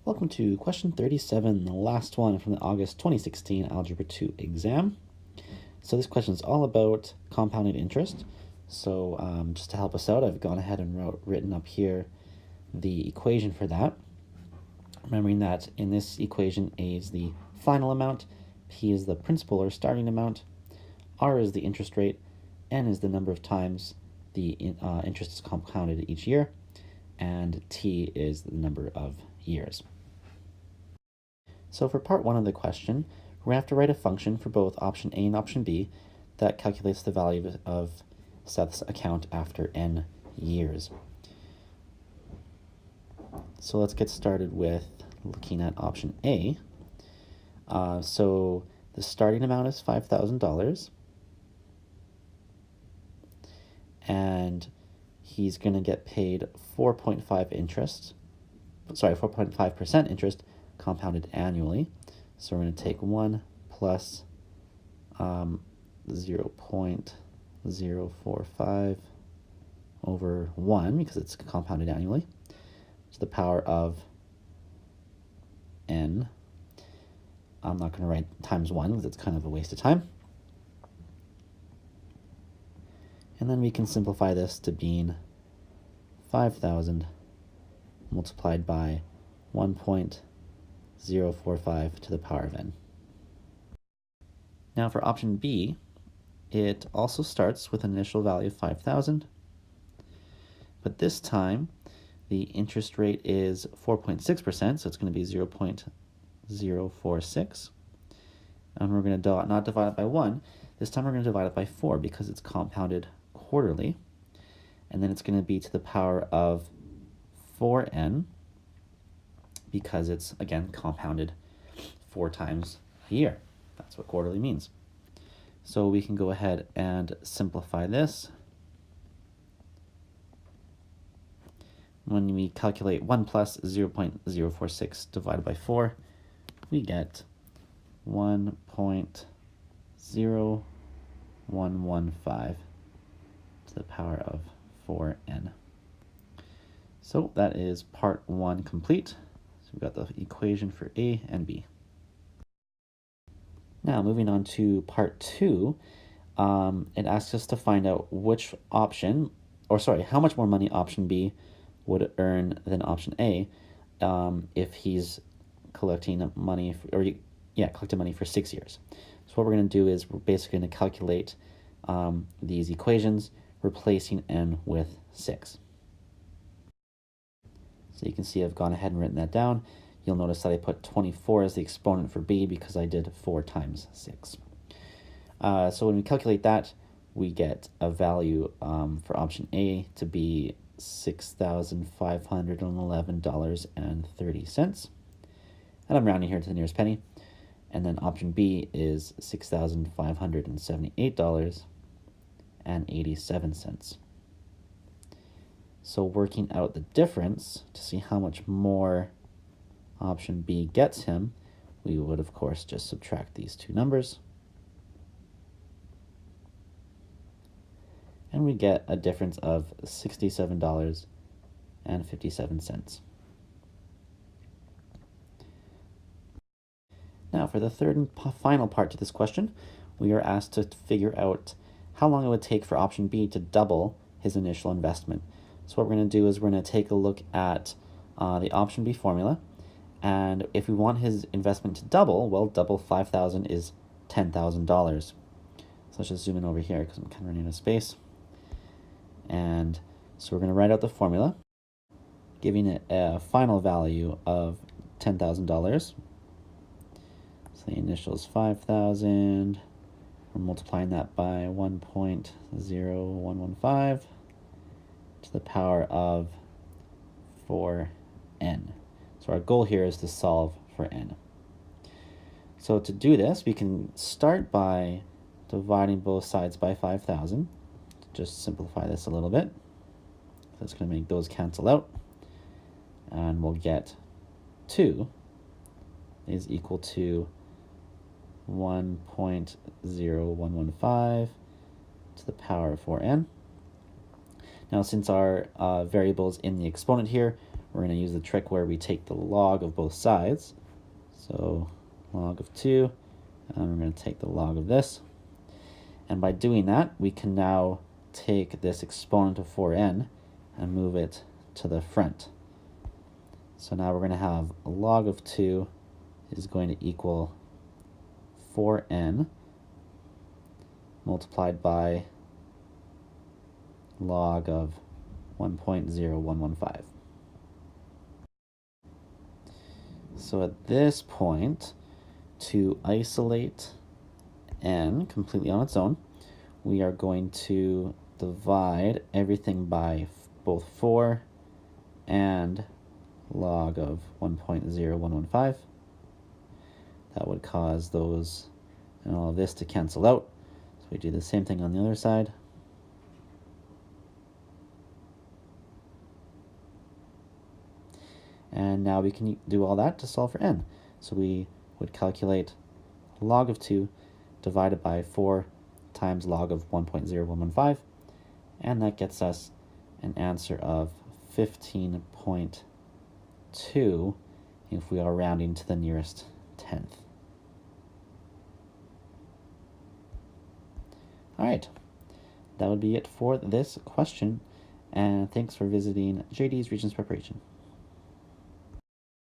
Welcome to question 37, the last one from the August 2016 Algebra 2 exam. So this question is all about compounded interest. So just to help us out, I've gone ahead and written up here the equation for that. Remembering that in this equation, A is the final amount, P is the principal or starting amount, R is the interest rate, N is the number of times the interest is compounded each year, and T is the number of years. So for part one of the question, we're going to have to write a function for both option A and option B that calculates the value of Seth's account after n years. So let's get started with looking at option A. So the starting amount is $5,000, and he's going to get paid 4.5% interest compounded annually. So we're going to take 1 plus 0.045 over 1, because it's compounded annually, to the power of n. I'm not going to write times 1 because it's kind of a waste of time. And then we can simplify this to being 5,000 multiplied by 1.045 to the power of n. Now for option B, it also starts with an initial value of 5,000, but this time the interest rate is 4.6%, so it's going to be 0.046, and we're going to not divide it by 1. This time we're going to divide it by 4 because it's compounded quarterly, and then it's going to be to the power of 4n because it's, again, compounded 4 times a year. That's what quarterly means. So we can go ahead and simplify this. When we calculate 1 plus 0.046 divided by 4, we get 1.0115 to the power of 4n. So that is part 1 complete. So we've got the equation for A and B. Now moving on to part 2, it asks us to find out which option, how much more money option B would earn than option A if he's collecting money, collecting money for 6 years. So what we're going to do is we're basically going to calculate these equations, replacing n with 6. So you can see I've gone ahead and written that down. You'll notice that I put 24 as the exponent for B because I did 4 times 6. So when we calculate that, we get a value for option A to be $6,511.30. And I'm rounding here to the nearest penny. And then option B is $6,578.87. So working out the difference to see how much more option B gets him, we would, of course, just subtract these two numbers. And we get a difference of $67.57. Now, for the third and final part to this question, we are asked to figure out how long it would take for option B to double his initial investment. So what we're going to do is we're going to take a look at the option B formula. And if we want his investment to double, well, double 5,000 is $10,000. So let's just zoom in over here because I'm kind of running out of space. And so we're going to write out the formula, giving it a final value of $10,000. So the initial is 5,000. We're multiplying that by 1.0115 to the power of 4n. So our goal here is to solve for n. So to do this, we can start by dividing both sides by 5,000. Just simplify this a little bit. That's going to make those cancel out. And we'll get 2 is equal to 1.0115 to the power of 4n. Now, since our variable is in the exponent here, we're going to use the trick where we take the log of both sides. So log of 2, and we're going to take the log of this. And by doing that, we can now take this exponent of 4n and move it to the front. So now we're going to have a log of 2 is going to equal 4n multiplied by log of 1.0115. So at this point, to isolate n completely on its own, we are going to divide everything by both 4 and log of 1.0115. That would cause those and all of this to cancel out. So we do the same thing on the other side. And now we can do all that to solve for n. So we would calculate log of 2 divided by 4 times log of 1.0115, and that gets us an answer of 15.2 if we are rounding to the nearest tenth. All right, that would be it for this question, and thanks for visiting JD's Regents Preparation.